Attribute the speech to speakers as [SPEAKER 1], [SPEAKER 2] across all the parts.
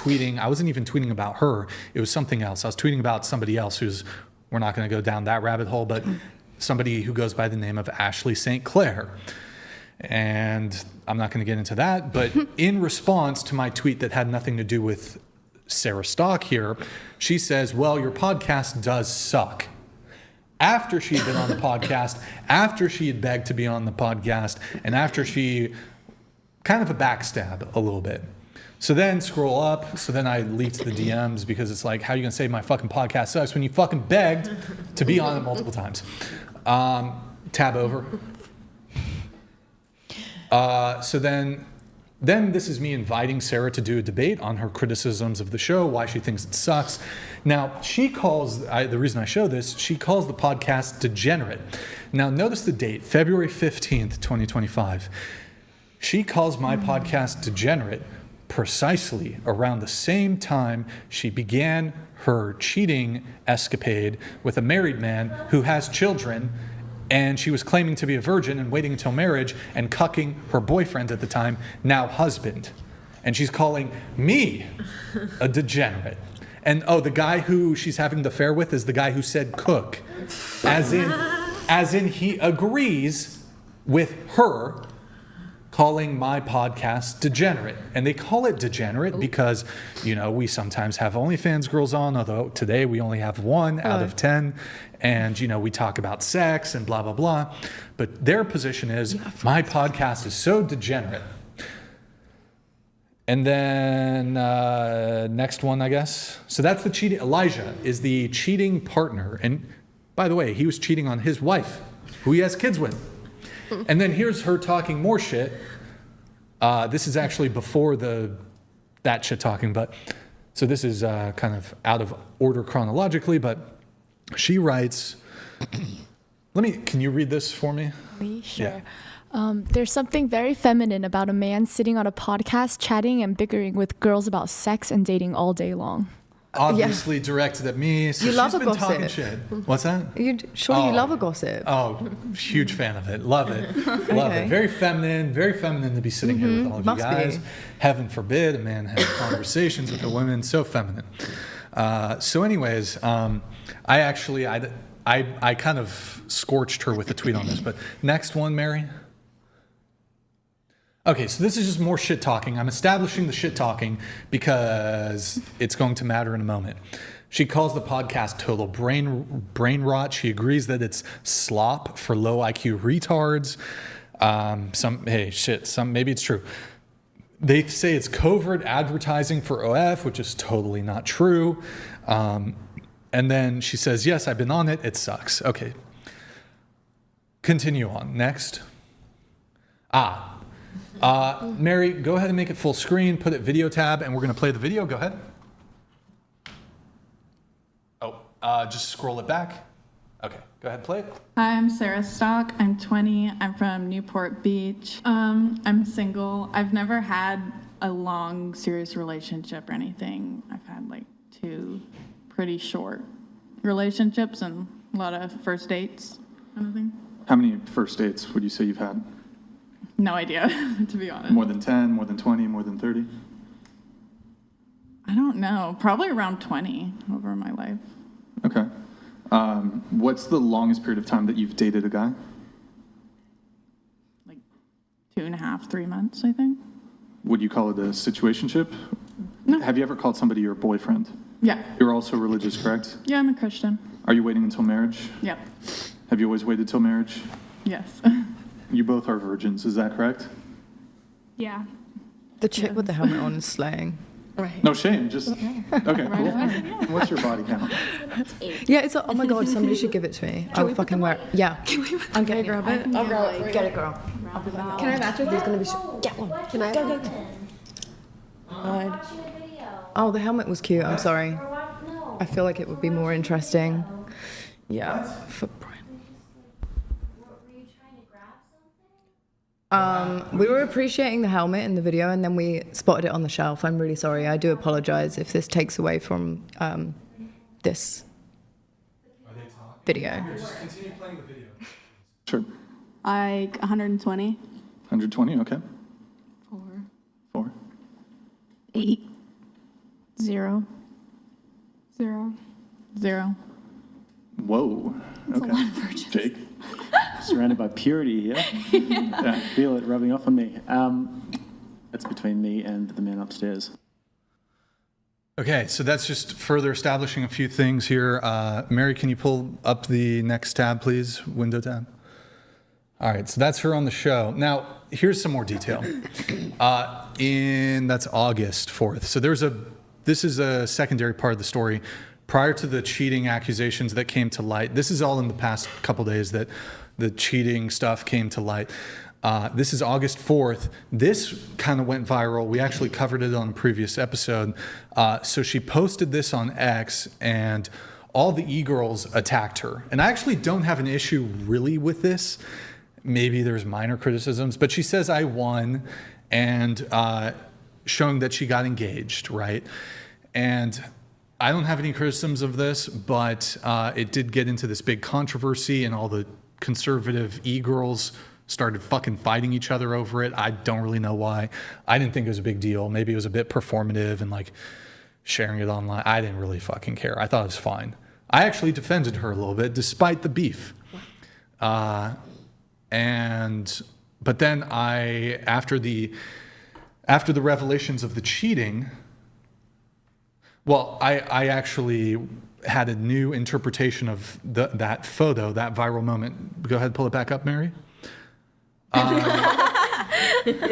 [SPEAKER 1] tweeting. I wasn't even tweeting about her. It was something else. I was tweeting about somebody else who's, we're not going to go down that rabbit hole, but somebody who goes by the name of Ashley St. Clair. And I'm not going to get into that, but in response to my tweet that had nothing to do with Sarah Stock here, she says, well, your podcast does suck. After she had been on the podcast, after she had begged to be on the podcast, and after she kind of a backstab a little bit. So then scroll up. So then I leaked the DMs because it's like, how are you going to say my fucking podcast sucks when you fucking begged to be on it multiple times? Tab over. So then this is me inviting Sarah to do a debate on her criticisms of the show, why she thinks it sucks. Now, she calls, the reason I show this, she calls the podcast degenerate. Now, notice the date, February 15th, 2025. She calls my podcast degenerate precisely around the same time she began her cheating escapade with a married man who has children, and she was claiming to be a virgin and waiting until marriage and cucking her boyfriend at the time, now husband. And she's calling me a degenerate. And the guy who she's having the affair with is the guy who said cook. As in he agrees with her calling my podcast degenerate. And they call it degenerate because, we sometimes have OnlyFans girls on, although today we only have one out of 10. And, we talk about sex and blah, blah, blah. But their position is, my podcast is so degenerate. And then next one, I guess. So that's the cheating. Elijah is the cheating partner. And by the way, he was cheating on his wife, who he has kids with. And then here's her talking more shit. This is actually before that shit talking, but so this is kind of out of order chronologically, but she writes, can you read this for me?
[SPEAKER 2] Sure. Yeah. There's something very feminine about a man sitting on a podcast chatting and bickering with girls about sex and dating all day long.
[SPEAKER 1] Obviously directed at me. So
[SPEAKER 3] you love
[SPEAKER 1] she's
[SPEAKER 3] a
[SPEAKER 1] been
[SPEAKER 3] gossip.
[SPEAKER 1] Talking shit. What's that?
[SPEAKER 3] You love a gossip.
[SPEAKER 1] Oh, huge fan of it. Love it. Love it. Very feminine to be sitting here with all of you guys. Heaven forbid a man has conversations with a woman. So feminine. So anyways, I kind of scorched her with a tweet on this, but next one, Mary. Okay, so this is just more shit talking. I'm establishing the shit talking because it's going to matter in a moment. She calls the podcast total brain rot. She agrees that it's slop for low IQ retards. Maybe it's true. They say it's covert advertising for OF, which is totally not true. And then she says, yes, I've been on it. It sucks. Okay. Continue on. Next. Mary, go ahead and make it full screen, put it video tab, and we're going to play the video. Go ahead. Just scroll it back. Okay, go ahead, play it.
[SPEAKER 4] Hi, I'm Sarah Stock. I'm 20. I'm from Newport Beach. I'm single. I've never had a long, serious relationship or anything. I've had like 2 pretty short relationships and a lot of first dates kind of thing.
[SPEAKER 5] How many first dates would you say you've had?
[SPEAKER 4] No idea, to be honest.
[SPEAKER 5] More than 10, more than 20, more than 30?
[SPEAKER 4] I don't know. Probably around 20 over my life.
[SPEAKER 5] Okay. What's the longest period of time that you've dated a guy?
[SPEAKER 4] Like 2.5, 3 months, I think.
[SPEAKER 5] Would you call it a situationship?
[SPEAKER 4] No.
[SPEAKER 5] Have you ever called somebody your boyfriend?
[SPEAKER 4] Yeah.
[SPEAKER 5] You're also religious, correct?
[SPEAKER 4] Yeah, I'm a Christian.
[SPEAKER 5] Are you waiting until marriage?
[SPEAKER 4] Yep.
[SPEAKER 5] Have you always waited till marriage?
[SPEAKER 4] Yes.
[SPEAKER 5] You both are virgins, is that correct?
[SPEAKER 4] Yeah.
[SPEAKER 3] The chick with the helmet on is slaying.
[SPEAKER 4] Right.
[SPEAKER 5] No shame, just... Okay, cool. What's your body count?
[SPEAKER 3] Yeah, it's like, oh my God, somebody should give it to me. I'll fucking wear it. Yeah. I'm going to grab it.
[SPEAKER 6] I'll grab it.
[SPEAKER 3] Get it, girl.
[SPEAKER 6] Can I match with
[SPEAKER 3] There's
[SPEAKER 6] you?
[SPEAKER 3] going to be... Get one.
[SPEAKER 6] Can I?
[SPEAKER 3] Go. Oh, the helmet was cute. I'm sorry. I feel like it would be more interesting. Yeah. For Brian. We were appreciating the helmet in the video and then we spotted it on the shelf. I'm really sorry. I do apologize if this takes away from this video.
[SPEAKER 1] Just continue playing the video.
[SPEAKER 5] Sure.
[SPEAKER 6] Like 120.
[SPEAKER 5] 120, okay.
[SPEAKER 6] 4.
[SPEAKER 5] 4.
[SPEAKER 6] 8.
[SPEAKER 4] 0.
[SPEAKER 6] 0.
[SPEAKER 4] 0.
[SPEAKER 5] Whoa.
[SPEAKER 6] That's a lot of virgins.
[SPEAKER 5] Jake?
[SPEAKER 7] Surrounded by purity here.
[SPEAKER 5] Yeah.
[SPEAKER 7] Feel it rubbing off on me. It's between me and the man upstairs.
[SPEAKER 1] Okay, so that's just further establishing a few things here. Mary, can you pull up the next tab, please? Window tab. All right, so that's her on the show. Now, here's some more detail. That's August 4th. So this is a secondary part of the story. Prior to the cheating accusations that came to light, this is all in the past couple days that the cheating stuff came to light. This is August 4th. This kind of went viral. We actually covered it on a previous episode. So she posted this on X, and all the e-girls attacked her. And I actually don't have an issue really with this. Maybe there's minor criticisms, but she says I won, and showing that she got engaged, right? And I don't have any criticisms of this, but it did get into this big controversy, and all the conservative e-girls started fucking fighting each other over it. I don't really know why. I didn't think it was a big deal. Maybe it was a bit performative and like sharing it online. I didn't really fucking care. I thought it was fine. I actually defended her a little bit despite the beef. But then after the revelations of the cheating, well, I actually had a new interpretation of that photo, that viral moment. Go ahead, pull it back up, Mary.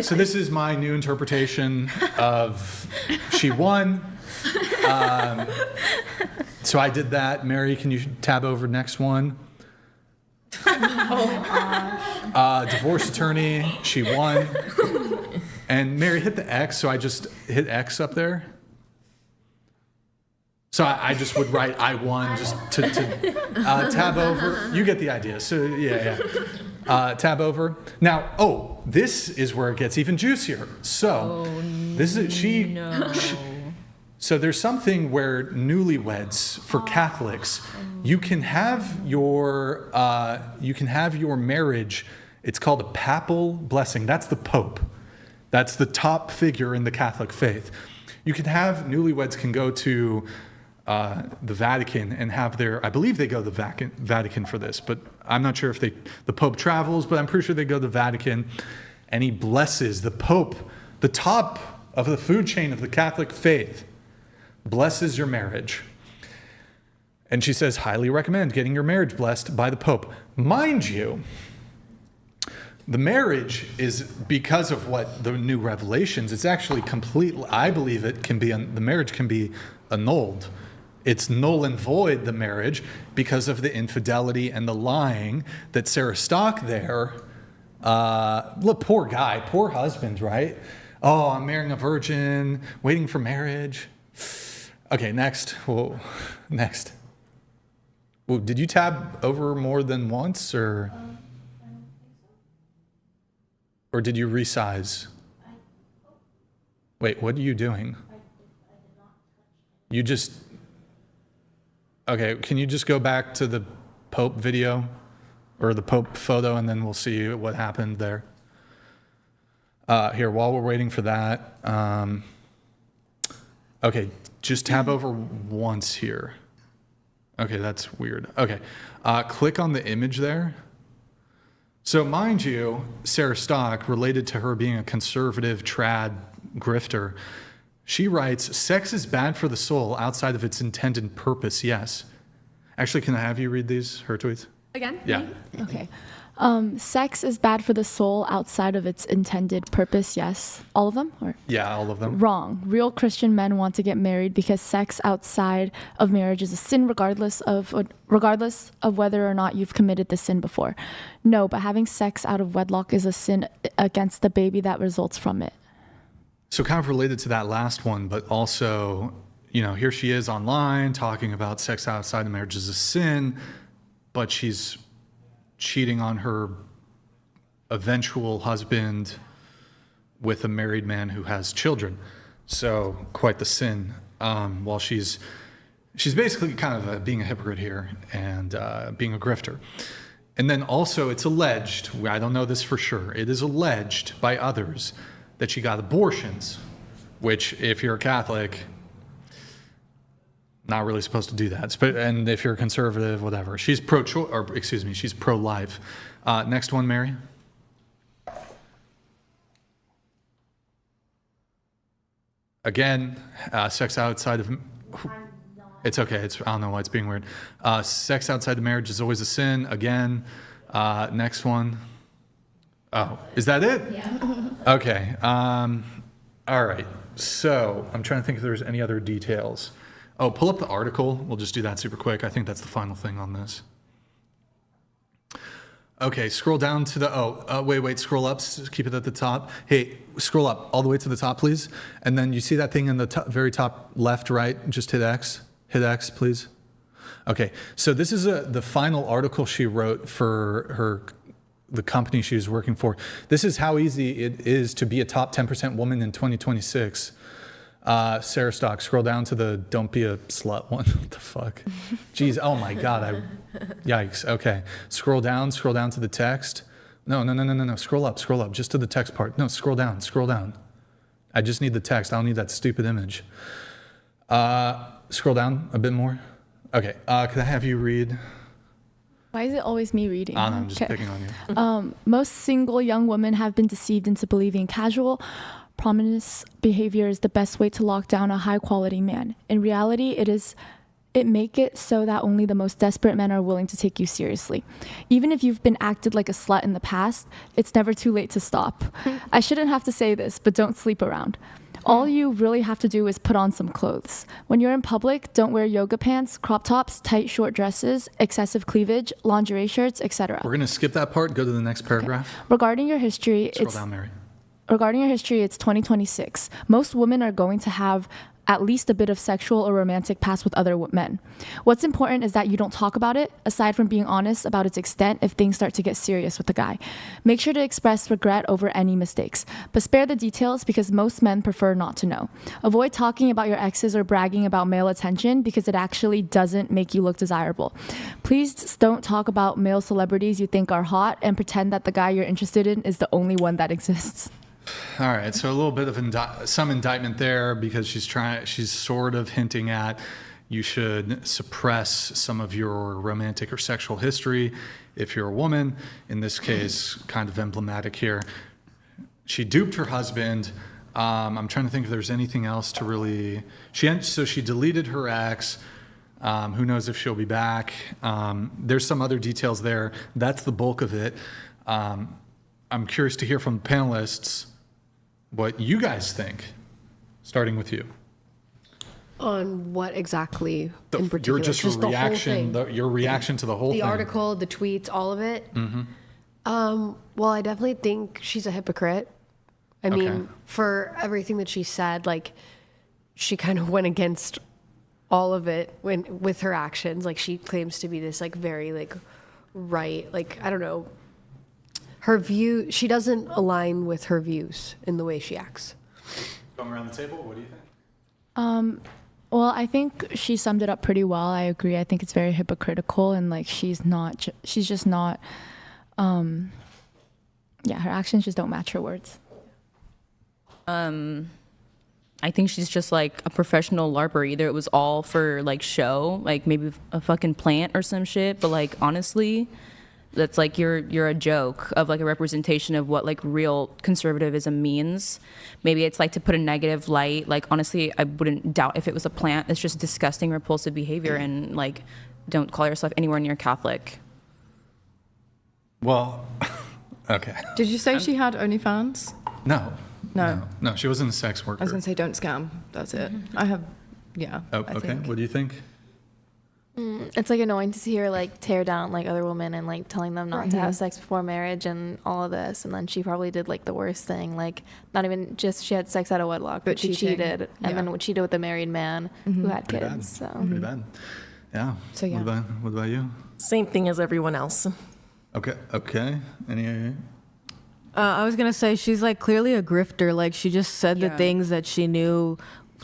[SPEAKER 1] So this is my new interpretation of she won. So I did that. Mary, can you tab over next one? Divorce attorney, she won. And Mary, hit the X, so I just hit X up there. So I just would write I won just to tab over. You get the idea. So yeah. Tab over. Now, this is where it gets even juicier. So this is so there's something where newlyweds for Catholics, you can have your marriage. It's called a papal blessing. That's the Pope. That's the top figure in the Catholic faith. You can have newlyweds can go to the Vatican and have I believe they go to the Vatican for this, but I'm not sure if the Pope travels, but I'm pretty sure they go to the Vatican, and he blesses the Pope, the top of the food chain of the Catholic faith, blesses your marriage. And she says, highly recommend getting your marriage blessed by the Pope. Mind you, the marriage is, because of what the new revelations, it's actually I believe the marriage can be annulled. It's null and void, the marriage, because of the infidelity and the lying that Sarah Stock there. Look, poor guy, poor husband, right? Oh, I'm marrying a virgin, waiting for marriage. Okay, next. Whoa, next. Well, did you tab over more than once, or did you resize? Wait, what are you doing? You just... Okay, can you just go back to the Pope video or the Pope photo, and then we'll see what happened there. Here, while we're waiting for that, okay, just tab over once here. Okay, that's weird. Okay, click on the image there. So mind you, Sarah Stock, related to her being a conservative trad grifter, she writes, sex is bad for the soul outside of its intended purpose, yes. Actually, can I have you read her tweets?
[SPEAKER 6] Again?
[SPEAKER 1] Yeah.
[SPEAKER 2] Okay. Sex is bad for the soul outside of its intended purpose, yes. All of them? Or?
[SPEAKER 1] Yeah, all of them.
[SPEAKER 2] Wrong. Real Christian men want to get married because sex outside of marriage is a sin regardless of whether or not you've committed the sin before. No, but having sex out of wedlock is a sin against the baby that results from it.
[SPEAKER 1] So kind of related to that last one, but also, here she is online talking about sex outside of marriage is a sin, but she's cheating on her eventual husband with a married man who has children. So quite the sin. While she's basically kind of being a hypocrite here and being a grifter. And then also it's alleged, I don't know this for sure, it is alleged by others that she got abortions, which if you're a Catholic, not really supposed to do that. And if you're a conservative, whatever. She's pro-choice, or excuse me, she's pro-life. Next one, Mary. Again, sex outside of... It's okay. I don't know why it's being weird. Sex outside of marriage is always a sin. Again, next one. Oh, is that it? Yeah. Okay. All right. So I'm trying to think if there's any other details. Oh, pull up the article. We'll just do that super quick. I think that's the final thing on this. Okay, scroll down to the, wait, scroll up, keep it at the top. Hey, scroll up all the way to the top, please. And then you see that thing in the very top left, right? Just hit X. Hit X, please. Okay, so this is the final article she wrote for the company she was working for. This is how easy it is to be a top 10% woman in 2026. Sarah Stock, scroll down to the don't be a slut one. What the fuck? Jeez, oh my God, yikes. Okay, scroll down to the text. No, scroll up, just to the text part. No, scroll down. I just need the text, I don't need that stupid image. Scroll down a bit more. Okay, could I have you read?
[SPEAKER 2] Why is it always me reading?
[SPEAKER 1] I don't know, I'm just picking on you.
[SPEAKER 2] Most single young women have been deceived into believing casual promiscuous behavior is the best way to lock down a high quality man. In reality, it make it so that only the most desperate men are willing to take you seriously. Even if you've been acted like a slut in the past, it's never too late to stop. I shouldn't have to say this, but don't sleep around. All you really have to do is put on some clothes. When you're in public, don't wear yoga pants, crop tops, tight short dresses, excessive cleavage, lingerie shirts, etc.
[SPEAKER 1] We're gonna skip that part, go to the next paragraph.
[SPEAKER 2] Okay. Regarding your history,
[SPEAKER 1] Scroll down, Mary.
[SPEAKER 2] Regarding your history, it's 2026. Most women are going to have at least a bit of sexual or romantic past with other men. What's important is that you don't talk about it, aside from being honest about its extent if things start to get serious with the guy. Make sure to express regret over any mistakes, but spare the details because most men prefer not to know. Avoid talking about your exes or bragging about male attention because it actually doesn't make you look desirable. Please don't talk about male celebrities you think are hot and pretend that the guy you're interested in is the only one that exists.
[SPEAKER 1] All right, so a little bit of some indictment there because she's sort of hinting at you should suppress some of your romantic or sexual history if you're a woman. In this case, kind of emblematic here. She duped her husband. I'm trying to think if there's anything else to really... So she deleted her ex. Who knows if she'll be back. There's some other details there. That's the bulk of it. I'm curious to hear from the panelists what you guys think, starting with you.
[SPEAKER 8] On what exactly in particular?
[SPEAKER 1] Your reaction, your reaction to the whole thing.
[SPEAKER 8] The article, the tweets, all of it.
[SPEAKER 1] Mm-hmm.
[SPEAKER 8] Well, I definitely think she's a hypocrite. I mean, for everything that she said, like, she kind of went against all of it with her actions. Like, she claims to be this, like, very, like, right, like, I don't know. Her view, she doesn't align with her views in the way she acts.
[SPEAKER 1] Going around the table, what do you think?
[SPEAKER 2] Well, I think she summed it up pretty well. I agree. I think it's very hypocritical and like she's just not, her actions just don't match her words.
[SPEAKER 9] I think she's just like a professional LARPer. Either it was all for like show, like maybe a fucking plant or some shit, but like honestly, that's like you're a joke of like a representation of what like real conservatism means. Maybe it's like to put a negative light. Like honestly, I wouldn't doubt if it was a plant. It's just disgusting, repulsive behavior, and like don't call yourself anywhere near Catholic.
[SPEAKER 1] Well, okay.
[SPEAKER 3] Did you say she had OnlyFans?
[SPEAKER 1] No.
[SPEAKER 3] No.
[SPEAKER 1] No, she wasn't a sex worker.
[SPEAKER 3] I was going to say don't scam. That's it. I have, yeah.
[SPEAKER 1] Oh,
[SPEAKER 3] I
[SPEAKER 1] okay.
[SPEAKER 3] think.
[SPEAKER 1] What do you think?
[SPEAKER 6] It's like annoying to see her like tear down like other women and like telling them not to have sex before marriage and all of this, and then she probably did like the worst thing, like not even just she had sex out of wedlock, but she cheated and then cheated with a married man who had
[SPEAKER 1] Pretty
[SPEAKER 6] kids.
[SPEAKER 1] bad.
[SPEAKER 6] So
[SPEAKER 1] Pretty bad. Yeah.
[SPEAKER 3] So yeah.
[SPEAKER 1] What about you?
[SPEAKER 10] Same thing as everyone else.
[SPEAKER 1] Okay. Any?
[SPEAKER 11] I was gonna say she's like clearly a grifter. Like she just said the things that she knew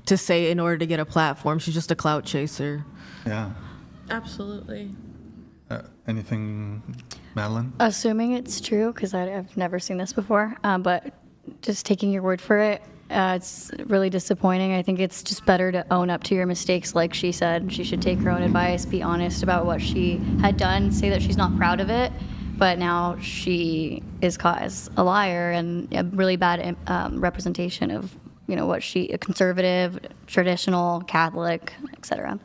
[SPEAKER 11] to say in order to get a platform. She's just a clout chaser.
[SPEAKER 1] Yeah.
[SPEAKER 10] Absolutely.
[SPEAKER 1] Anything, Madeline?
[SPEAKER 12] Assuming it's true, because I've never seen this before, but just taking your word for it, It's really disappointing. I think it's just better to own up to your mistakes, like she said. She should take her own advice, be honest about what she had done, say that she's not proud of it, but now she is caught as a liar and a really bad representation of, what a conservative, traditional, Catholic, etc.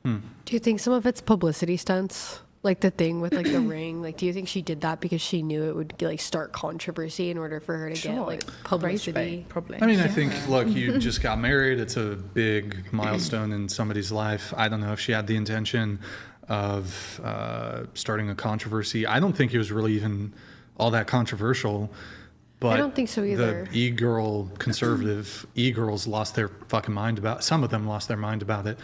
[SPEAKER 8] Do you think some of it's publicity stunts? Like the thing with like the ring, like do you think she did that because she knew it would like start controversy in order for her to get like publicity?
[SPEAKER 1] I mean, I think, look, you just got married. It's a big milestone in somebody's life. I don't know if she had the intention of starting a controversy. I don't think it was really even all that controversial. But
[SPEAKER 8] I don't think so either.
[SPEAKER 1] The e-girl, conservative e-girls lost their fucking mind about, some of them lost their mind about it.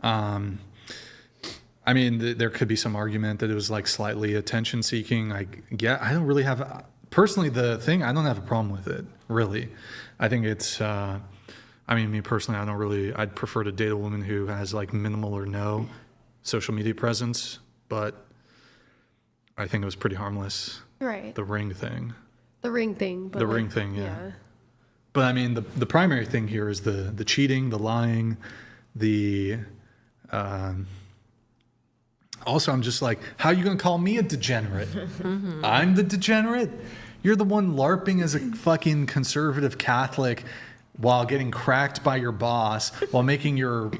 [SPEAKER 1] I mean, there could be some argument that it was like slightly attention seeking. I don't really have, personally, I don't have a problem with it, really. I think it's, me personally, I'd prefer to date a woman who has like minimal or no social media presence, but I think it was pretty harmless.
[SPEAKER 8] Right.
[SPEAKER 1] The ring thing.
[SPEAKER 8] The ring thing. But
[SPEAKER 1] the ring thing, yeah. But I mean, the primary thing here is the cheating, the lying, also, I'm just like, how are you going to call me a degenerate? I'm the degenerate? You're the one LARPing as a fucking conservative Catholic while getting cracked by your boss, while making your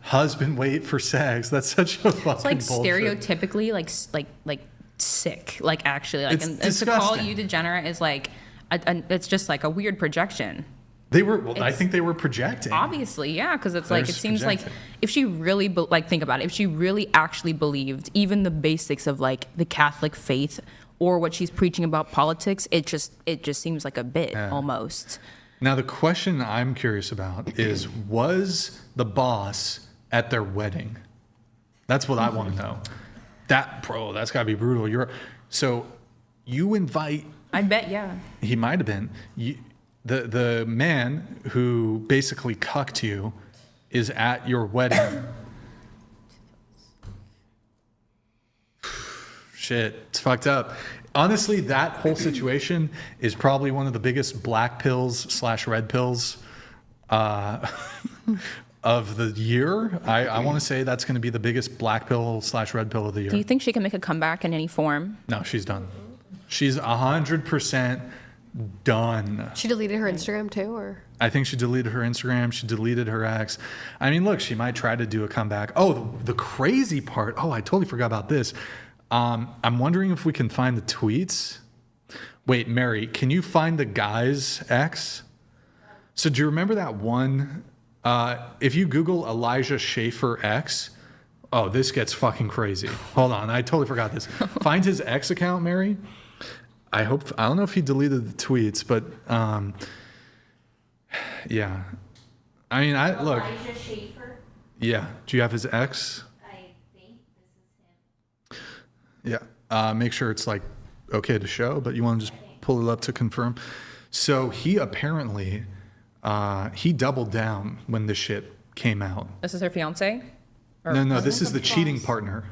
[SPEAKER 1] husband wait for sex. That's such a fucking
[SPEAKER 9] It's like
[SPEAKER 1] bullshit.
[SPEAKER 9] stereotypically like sick. Like actually, like
[SPEAKER 1] It's
[SPEAKER 9] and to
[SPEAKER 1] disgusting.
[SPEAKER 9] call you degenerate is like, it's just like a weird projection.
[SPEAKER 1] I think they were projecting.
[SPEAKER 9] Obviously, yeah, because it's like, it seems like
[SPEAKER 1] projecting.
[SPEAKER 9] if she really, think about it, if she really actually believed even the basics of like the Catholic faith or what she's preaching about politics, it just seems like a bit almost.
[SPEAKER 1] Now, the question I'm curious about is, was the boss at their wedding? That's what I want to know. That's got to be brutal. So you invite...
[SPEAKER 9] I bet, yeah.
[SPEAKER 1] He might have been. The man who basically cucked you is at your wedding. Shit, it's fucked up. Honestly, that whole situation is probably one of the biggest black pills / red pills of the year. I want to say that's going to be the biggest black pill / red pill of the year.
[SPEAKER 9] Do you think she can make a comeback in any form?
[SPEAKER 1] No, she's done. She's 100% done.
[SPEAKER 8] She deleted her Instagram too, or?
[SPEAKER 1] I think she deleted her Instagram. She deleted her ex. I mean, look, she might try to do a comeback. Oh, the crazy part. Oh, I totally forgot about this. I'm wondering if we can find the tweets. Wait, Mary, can you find the guy's ex? So do you remember that one? If you Google Elijah Schaefer ex, oh, this gets fucking crazy. Hold on, I totally forgot this. Find his ex account, Mary. I don't know if he deleted the tweets, but yeah. I mean, look.
[SPEAKER 13] Elijah Schaefer?
[SPEAKER 1] Yeah. Do you have his ex?
[SPEAKER 13] I think this is him.
[SPEAKER 1] Yeah. Make sure it's like okay to show, but you want to just pull it up to confirm. So he apparently, he doubled down when this shit came out.
[SPEAKER 9] This is her fiance?
[SPEAKER 1] No, this is the cheating partner.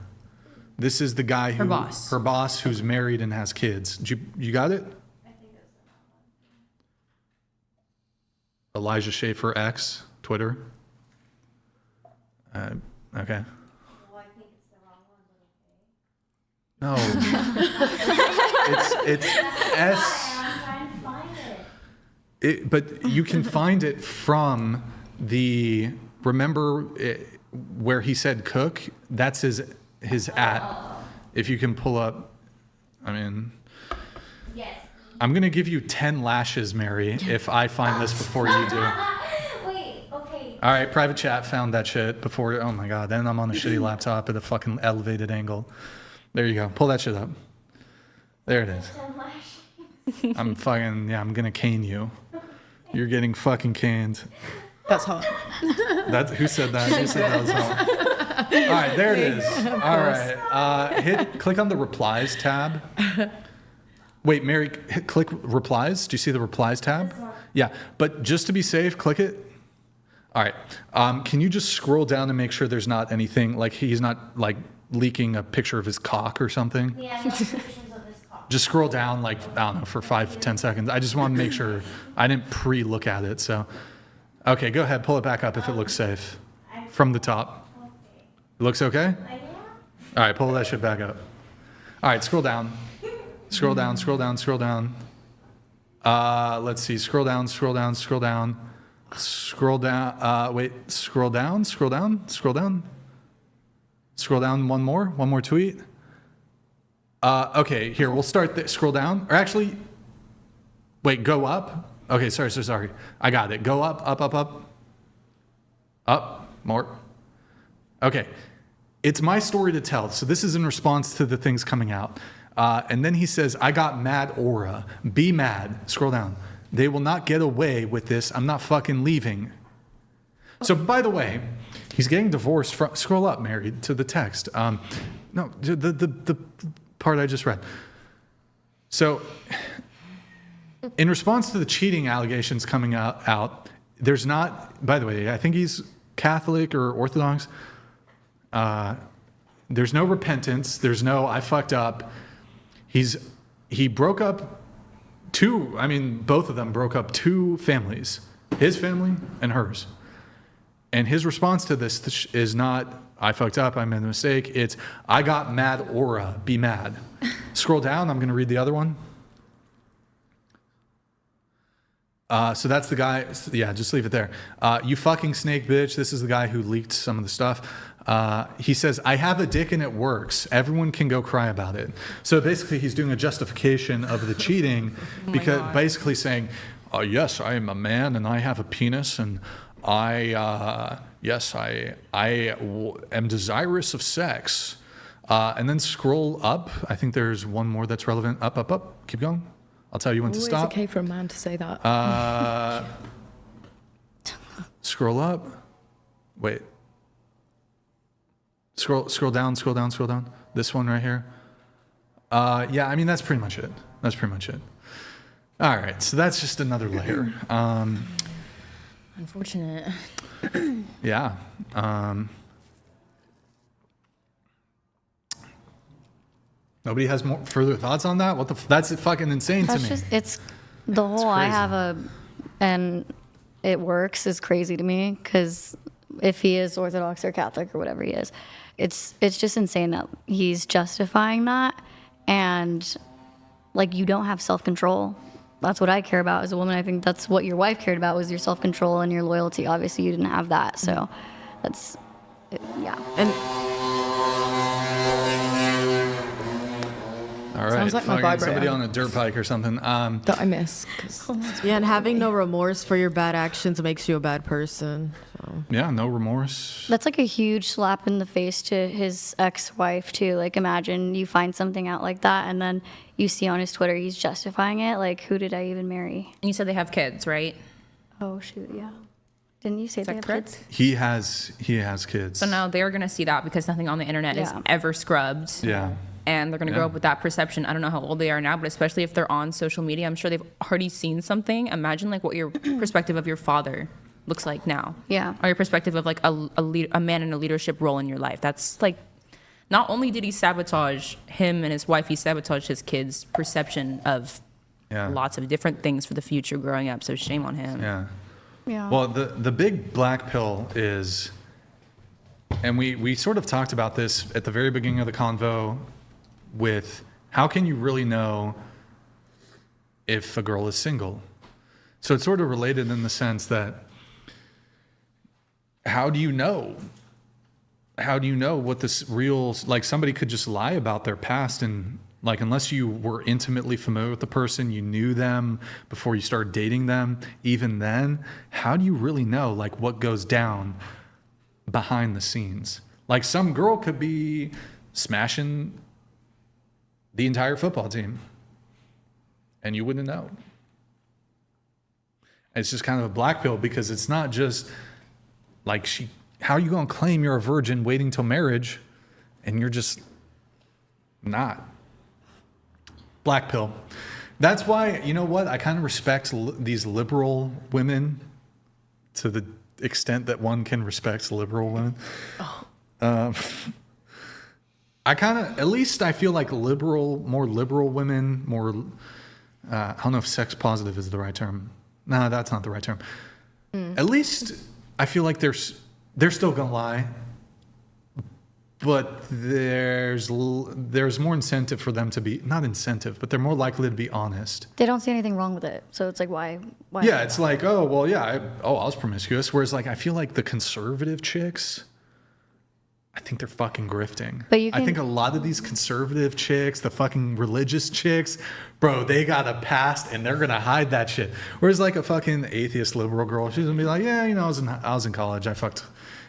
[SPEAKER 1] This is the guy who... Her boss who's married and has kids. You got it?
[SPEAKER 13] I think it's the wrong one.
[SPEAKER 1] Elijah Schaefer X, Twitter. Okay.
[SPEAKER 13] Well, I think it's the wrong one,
[SPEAKER 1] No. it's S...
[SPEAKER 13] I'm trying to find it.
[SPEAKER 1] But you can find it from the... Remember where he said cook? That's his at. If you can pull up, I mean,
[SPEAKER 13] Yes.
[SPEAKER 1] I'm gonna give you 10 lashes, Mary, if I find this before you do.
[SPEAKER 13] Wait, okay.
[SPEAKER 1] All right, private chat found that shit before. Oh my god, then I'm on a shitty laptop at a fucking elevated angle. There you go. Pull that shit up. There it is. I'm gonna cane you. You're getting fucking caned.
[SPEAKER 10] That's hot.
[SPEAKER 1] Who said that? Who said that was hot? All right, there it is. All right, click on the replies tab. Wait, Mary, click replies. Do you see the replies tab? Yeah, but just to be safe, click it. All right, can you just scroll down and make sure there's not anything, like he's not like leaking a picture of his cock or something?
[SPEAKER 13] Yeah, no pictures of his cock.
[SPEAKER 1] Just scroll down, like, I don't know, for 5-10 seconds. I just want to make sure I didn't pre-look at it. So, okay, go ahead. Pull it back up if it looks safe. From the top. It looks okay? All right, pull that shit back up. All right, scroll down. Scroll down, scroll down, scroll down. Let's see. Scroll down, scroll down, scroll down. Scroll down. Wait, scroll down, scroll down, scroll down. Scroll down one more tweet. Okay, here, we'll start scroll down. Or actually, wait, go up. Okay, sorry. I got it. Go up, up, up, up. Up, more. Okay, it's my story to tell. So this is in response to the things coming out. And then he says, I got mad aura. Be mad. Scroll down. They will not get away with this. I'm not fucking leaving. So, by the way, he's getting divorced from, scroll up, married, to the text. No, the part I just read. So, in response to the cheating allegations coming out, there's not, by the way, I think he's Catholic or Orthodox. There's no repentance. There's no, I fucked up. He broke up both of them broke up two families, his family and hers. And his response to this is not, I fucked up, I made a mistake. It's, I got mad aura, be mad. Scroll down, I'm going to read the other one. So that's the guy, yeah, just leave it there. You fucking snake bitch, this is the guy who leaked some of the stuff. He says, I have a dick and it works. Everyone can go cry about it. So basically he's doing a justification of the cheating because basically saying, yes, I am a man and I have a penis and I am desirous of sex. And then scroll up. I think there's one more that's relevant. Up. Keep going. I'll tell you when to stop.
[SPEAKER 3] It's okay for a man to say that.
[SPEAKER 1] Scroll up. Wait. Scroll down. This one right here. Yeah, I mean, that's pretty much it. All right, so that's just another layer.
[SPEAKER 9] Unfortunate.
[SPEAKER 1] Yeah. Nobody has more further thoughts on that? That's fucking insane to me.
[SPEAKER 12] It's the whole I have a, and it works is crazy to me because if he is Orthodox or Catholic or whatever he is, it's just insane that he's justifying that. And like, you don't have self-control. That's what I care about as a woman. I think that's what your wife cared about, was your self-control and your loyalty. Obviously you didn't have that. So that's, yeah.
[SPEAKER 11] And
[SPEAKER 1] all right.
[SPEAKER 3] Sounds like my vibrator.
[SPEAKER 1] Somebody on a dirt bike or something.
[SPEAKER 3] That I miss.
[SPEAKER 11] yeah, and having no remorse for your bad actions makes you a bad person. So.
[SPEAKER 1] Yeah, no remorse.
[SPEAKER 12] That's like a huge slap in the face to his ex-wife too. Like, imagine you find something out like that and then you see on his Twitter he's justifying it. Like, who did I even marry?
[SPEAKER 9] And you said they have kids, right?
[SPEAKER 12] Oh shoot, yeah. Didn't you say they have
[SPEAKER 9] correct?
[SPEAKER 12] kids?
[SPEAKER 1] He has kids.
[SPEAKER 9] So now they're going to see that because nothing on the internet is ever scrubbed.
[SPEAKER 1] Yeah.
[SPEAKER 9] And they're going to grow up with that perception. I don't know how old they are now, but especially if they're on social media, I'm sure they've already seen something. Imagine like what your perspective of your father looks like now.
[SPEAKER 12] Yeah.
[SPEAKER 9] Or your perspective of like a man in a leadership role in your life. That's like, not only did he sabotage him and his wife, he sabotaged his kids' perception of lots of different things for the future growing up. So shame on him.
[SPEAKER 1] Yeah.
[SPEAKER 12] Yeah.
[SPEAKER 1] Well, the big black pill is, and we sort of talked about this at the very beginning of the convo, with how can you really know if a girl is single? So it's sort of related in the sense that how do you know? How do you know what this real, like, somebody could just lie about their past, and like, unless you were intimately familiar with the person, you knew them before you started dating them, even then, how do you really know like what goes down behind the scenes? Like, some girl could be smashing the entire football team and you wouldn't know. It's just kind of a black pill, because it's not just like how are you going to claim you're a virgin waiting till marriage and you're just not? Black pill. That's why, you know what, I kind of respect these liberal women to the extent that one can respect liberal women. at least I feel like more liberal women, I don't know if sex positive is the right term. No, that's not the right term. At least I feel like they're still gonna lie, but there's more incentive for them to be, not incentive, but they're more likely to be honest.
[SPEAKER 12] They don't see anything wrong with it, so it's like why?
[SPEAKER 1] Yeah, it's like, oh well, yeah, I was promiscuous. Whereas like I feel like the conservative chicks, I think they're fucking grifting.
[SPEAKER 12] But
[SPEAKER 1] I think a lot of these conservative chicks, the fucking religious chicks, bro, they got a past and they're gonna hide that shit. Whereas like a fucking atheist liberal girl, she's gonna be like, yeah, I was in college, I fucked,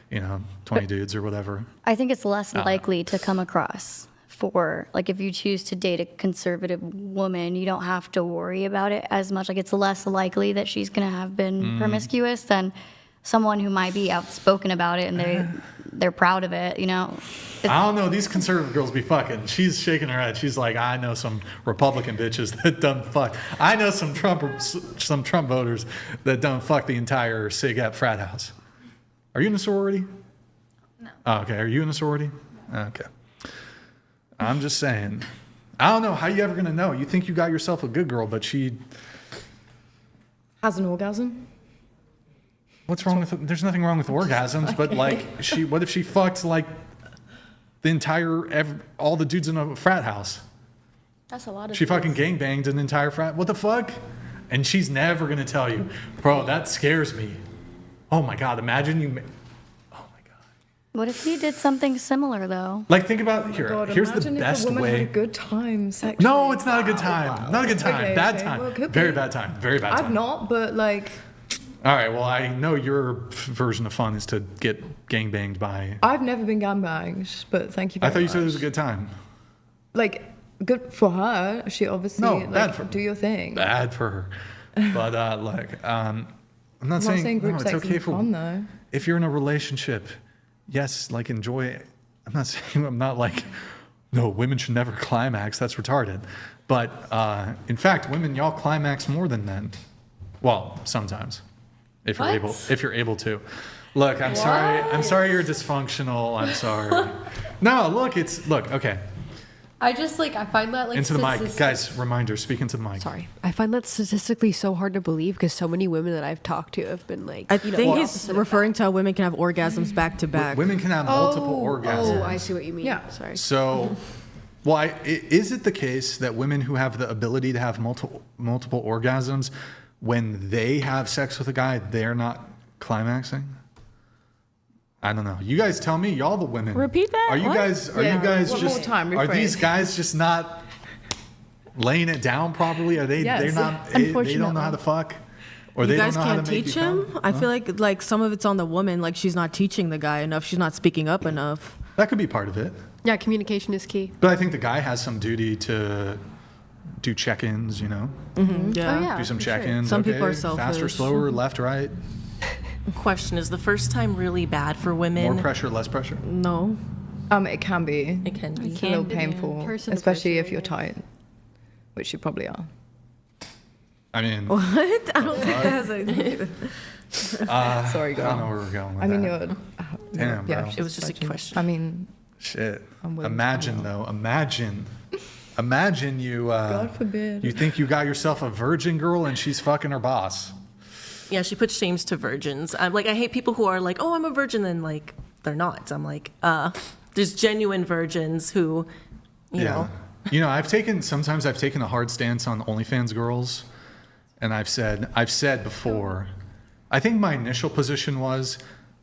[SPEAKER 1] 20 dudes or whatever.
[SPEAKER 12] I think it's less likely to come across for, like, if you choose to date a conservative woman, you don't have to worry about it as much. Like, it's less likely that she's gonna have been promiscuous than someone who might be outspoken about it and they're proud of it,
[SPEAKER 1] I don't know. These conservative girls be fucking. She's shaking her head. She's like, I know some Republican bitches that done fuck. I know some Trump voters that done fuck the entire SIG-ep frat house. Are you in a sorority?
[SPEAKER 6] No.
[SPEAKER 1] Oh, okay. Are you in a sorority? Okay. I'm just saying. I don't know. How you ever gonna know? You think you got yourself a good girl, but she
[SPEAKER 3] has an orgasm.
[SPEAKER 1] What's wrong with? There's nothing wrong with orgasms, but like, what if she fucked like all the dudes in a frat house?
[SPEAKER 2] That's a lot of.
[SPEAKER 1] She fucking gangbanged an entire frat. What the fuck? And she's never gonna tell you, bro. That scares me. Oh my god! Imagine you. Oh my god.
[SPEAKER 12] What if he did something similar though?
[SPEAKER 1] Like, think about here.
[SPEAKER 3] God,
[SPEAKER 1] here's the
[SPEAKER 3] imagine
[SPEAKER 1] best
[SPEAKER 3] if a woman
[SPEAKER 1] way.
[SPEAKER 3] Had a good time sexually.
[SPEAKER 1] No, it's not a good time. Not a good time.
[SPEAKER 3] Okay,
[SPEAKER 1] bad
[SPEAKER 3] okay.
[SPEAKER 1] time.
[SPEAKER 3] Well, it could
[SPEAKER 1] Very
[SPEAKER 3] be.
[SPEAKER 1] bad time. Very bad time.
[SPEAKER 3] I've not, but like.
[SPEAKER 1] All right. Well, I know your version of fun is to get gangbanged by.
[SPEAKER 3] I've never been gangbanged, but thank you very
[SPEAKER 1] I thought you
[SPEAKER 3] much.
[SPEAKER 1] said it was a good time.
[SPEAKER 3] Like, good for her. She obviously,
[SPEAKER 1] bad for
[SPEAKER 3] do your thing.
[SPEAKER 1] Bad for her. But I'm not saying
[SPEAKER 3] group
[SPEAKER 1] no,
[SPEAKER 3] sex
[SPEAKER 1] it's okay
[SPEAKER 3] isn't
[SPEAKER 1] for
[SPEAKER 3] fun though.
[SPEAKER 1] If you're in a relationship, yes, like enjoy it. I'm not like, no, women should never climax. That's retarded. But in fact, women, y'all climax more than men. Well, sometimes. If you're able to. Look, I'm sorry. I'm sorry you're dysfunctional. I'm sorry. No, look, okay.
[SPEAKER 8] I find that
[SPEAKER 1] Into the mic. Guys, reminder, speak into the mic.
[SPEAKER 8] Sorry. I find that statistically so hard to believe because so many women that I've talked to have been like,
[SPEAKER 11] I think he's referring to how women can have orgasms back to back.
[SPEAKER 1] Women can have multiple orgasms.
[SPEAKER 8] Oh, I see what you mean.
[SPEAKER 3] Yeah.
[SPEAKER 8] Sorry.
[SPEAKER 1] So, is it the case that women who have the ability to have multiple orgasms, when they have sex with a guy, they're not climaxing? I don't know. You guys tell me. Y'all the women.
[SPEAKER 2] Repeat that?
[SPEAKER 1] Are you
[SPEAKER 2] What?
[SPEAKER 1] guys
[SPEAKER 3] One
[SPEAKER 1] just
[SPEAKER 3] more time,
[SPEAKER 1] are these
[SPEAKER 3] rephrase.
[SPEAKER 1] guys just not laying it down properly? Are they
[SPEAKER 3] Yes.
[SPEAKER 1] they're not they don't know how to fuck? Or
[SPEAKER 11] You
[SPEAKER 1] they
[SPEAKER 11] guys
[SPEAKER 1] don't know how
[SPEAKER 11] can't
[SPEAKER 1] to make
[SPEAKER 11] teach
[SPEAKER 1] you
[SPEAKER 11] him?
[SPEAKER 1] come?
[SPEAKER 11] I feel like some of it's on the woman, like she's not teaching the guy enough, she's not speaking up enough.
[SPEAKER 1] That could be part of it.
[SPEAKER 8] Yeah, communication is key.
[SPEAKER 1] But I think the guy has some duty to do check-ins,
[SPEAKER 11] Yeah.
[SPEAKER 8] Oh, yeah.
[SPEAKER 1] do some
[SPEAKER 8] for sure.
[SPEAKER 1] check-ins.
[SPEAKER 11] Some
[SPEAKER 1] okay,
[SPEAKER 11] people are
[SPEAKER 1] faster,
[SPEAKER 11] selfish.
[SPEAKER 1] slower, left, right,
[SPEAKER 10] Question, is the first time really bad for women?
[SPEAKER 1] more pressure, less pressure.
[SPEAKER 11] No.
[SPEAKER 3] It can be.
[SPEAKER 10] It can be.
[SPEAKER 3] It's a little painful,
[SPEAKER 8] Person to
[SPEAKER 3] especially
[SPEAKER 8] person,
[SPEAKER 3] if you're tight, which you probably are.
[SPEAKER 1] I mean,
[SPEAKER 11] What? I don't think that has anything.
[SPEAKER 3] Sorry,
[SPEAKER 1] I
[SPEAKER 3] girl.
[SPEAKER 1] don't know where we're going with
[SPEAKER 3] I mean,
[SPEAKER 1] that.
[SPEAKER 3] you're.
[SPEAKER 1] Damn, bro.
[SPEAKER 10] It was just a question.
[SPEAKER 3] I mean,
[SPEAKER 1] Shit.
[SPEAKER 3] I'm willing to
[SPEAKER 1] Imagine
[SPEAKER 3] find
[SPEAKER 1] though. Imagine you.
[SPEAKER 3] God forbid.
[SPEAKER 1] You think you got yourself a virgin girl and she's fucking her boss.
[SPEAKER 10] Yeah, she puts shames to virgins. I'm like, I hate people who are like, oh, I'm a virgin, then like they're not. I'm like, there's genuine virgins who, you know.
[SPEAKER 1] Sometimes I've taken a hard stance on OnlyFans girls, and I've said before, I think my initial position was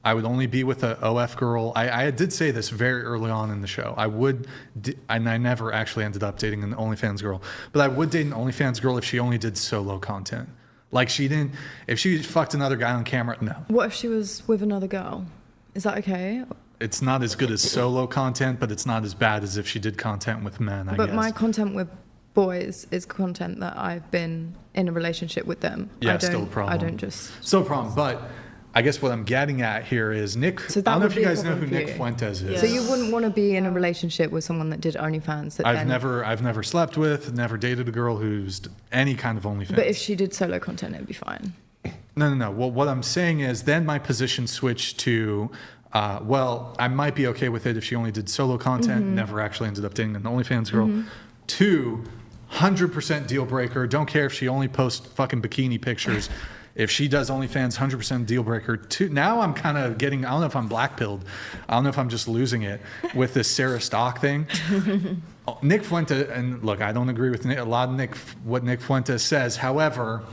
[SPEAKER 1] I would only be with a OF girl. I did say this very early on in the show. And I never actually ended up dating an OnlyFans girl, but I would date an OnlyFans girl if she only did solo content. Like if she fucked another guy on camera, no.
[SPEAKER 3] what if she was with another girl? Is that okay?
[SPEAKER 1] It's not as good as solo content, but it's not as bad as if she did content with men, I guess.
[SPEAKER 3] But my content with boys is content that I've been in a relationship with them.
[SPEAKER 1] Yeah, still a problem.
[SPEAKER 3] I don't just.
[SPEAKER 1] Still a problem, but I guess what I'm getting at here is Nick.
[SPEAKER 3] So
[SPEAKER 1] I
[SPEAKER 3] that
[SPEAKER 1] don't know
[SPEAKER 3] would
[SPEAKER 1] if you
[SPEAKER 3] be a
[SPEAKER 1] guys know who
[SPEAKER 3] problem for
[SPEAKER 1] Nick
[SPEAKER 3] you.
[SPEAKER 1] Fuentes is.
[SPEAKER 3] So you wouldn't want to be in a relationship with someone that did OnlyFans.
[SPEAKER 1] I've never slept with, never dated a girl who's any kind of OnlyFans.
[SPEAKER 3] But if she did solo content, it'd be fine.
[SPEAKER 1] No. Well, what I'm saying is then my position switched to well, I might be okay with it if she only did solo content, never actually ended up dating an OnlyFans girl. 2, 100% deal breaker. Don't care if she only posts fucking bikini pictures. If she does OnlyFans, 100% deal breaker. 2, now I'm kind of getting, I don't know if I'm black-pilled. I don't know if I'm just losing it with this Sarah Stock thing. Nick Fuente, and look, I don't agree with a lot of what Nick Fuente says. However,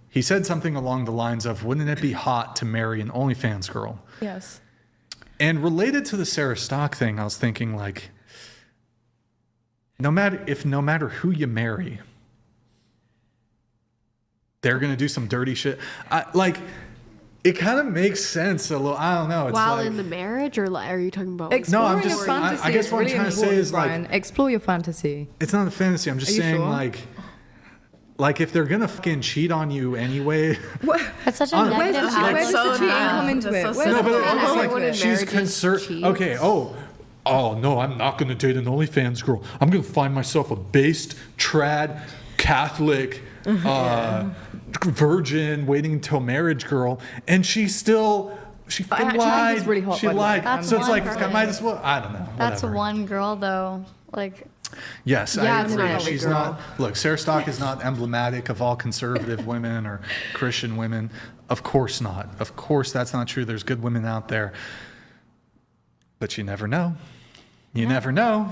[SPEAKER 1] he said something along the lines of, wouldn't it be hot to marry an OnlyFans girl?
[SPEAKER 2] Yes.
[SPEAKER 1] And related to the Sarah Stock thing, I was thinking like, no matter who you marry, they're gonna do some dirty shit. It kind of makes sense a little. I don't know. It's
[SPEAKER 8] While
[SPEAKER 1] like,
[SPEAKER 8] in the marriage, or are you talking about?
[SPEAKER 3] Exploring
[SPEAKER 1] I'm just-
[SPEAKER 3] your fantasy
[SPEAKER 1] I guess
[SPEAKER 3] is
[SPEAKER 1] what I'm
[SPEAKER 3] really
[SPEAKER 1] trying to say
[SPEAKER 3] important,
[SPEAKER 1] is, like-
[SPEAKER 3] Brian. Explore your fantasy.
[SPEAKER 1] it's not a fantasy. I'm just
[SPEAKER 3] Are you
[SPEAKER 1] saying
[SPEAKER 3] sure?
[SPEAKER 1] like if they're gonna fucking cheat on you anyway.
[SPEAKER 12] That's such a
[SPEAKER 1] Honestly,
[SPEAKER 12] negative
[SPEAKER 1] like-
[SPEAKER 3] Where does the
[SPEAKER 12] outlook.
[SPEAKER 3] cheating come into it?
[SPEAKER 4] That's so
[SPEAKER 3] Where's
[SPEAKER 1] No,
[SPEAKER 3] the
[SPEAKER 1] but
[SPEAKER 3] fantasy?
[SPEAKER 1] it's
[SPEAKER 8] Everyone in
[SPEAKER 1] like she's
[SPEAKER 8] marriages
[SPEAKER 1] concerned.
[SPEAKER 8] cheats.
[SPEAKER 1] Okay. Oh no, I'm not gonna date an OnlyFans girl. I'm gonna find myself a based trad Catholic virgin waiting until marriage girl, and she fucking
[SPEAKER 3] actually
[SPEAKER 1] lied.
[SPEAKER 3] think it's really hot,
[SPEAKER 1] She
[SPEAKER 3] by the way.
[SPEAKER 1] lied.
[SPEAKER 12] That's
[SPEAKER 1] So it's like
[SPEAKER 12] one
[SPEAKER 1] I might as well. I don't know.
[SPEAKER 12] That's
[SPEAKER 1] whatever.
[SPEAKER 12] one girl though. Like,
[SPEAKER 1] Yes,
[SPEAKER 8] Yeah,
[SPEAKER 1] I
[SPEAKER 8] it's
[SPEAKER 1] agree.
[SPEAKER 8] not every
[SPEAKER 1] She's
[SPEAKER 8] girl.
[SPEAKER 1] not. Look, Sarah Stock is not emblematic of all conservative women or Christian women. Of course not. Of course that's not true. There's good women out there, but you never know. You never know.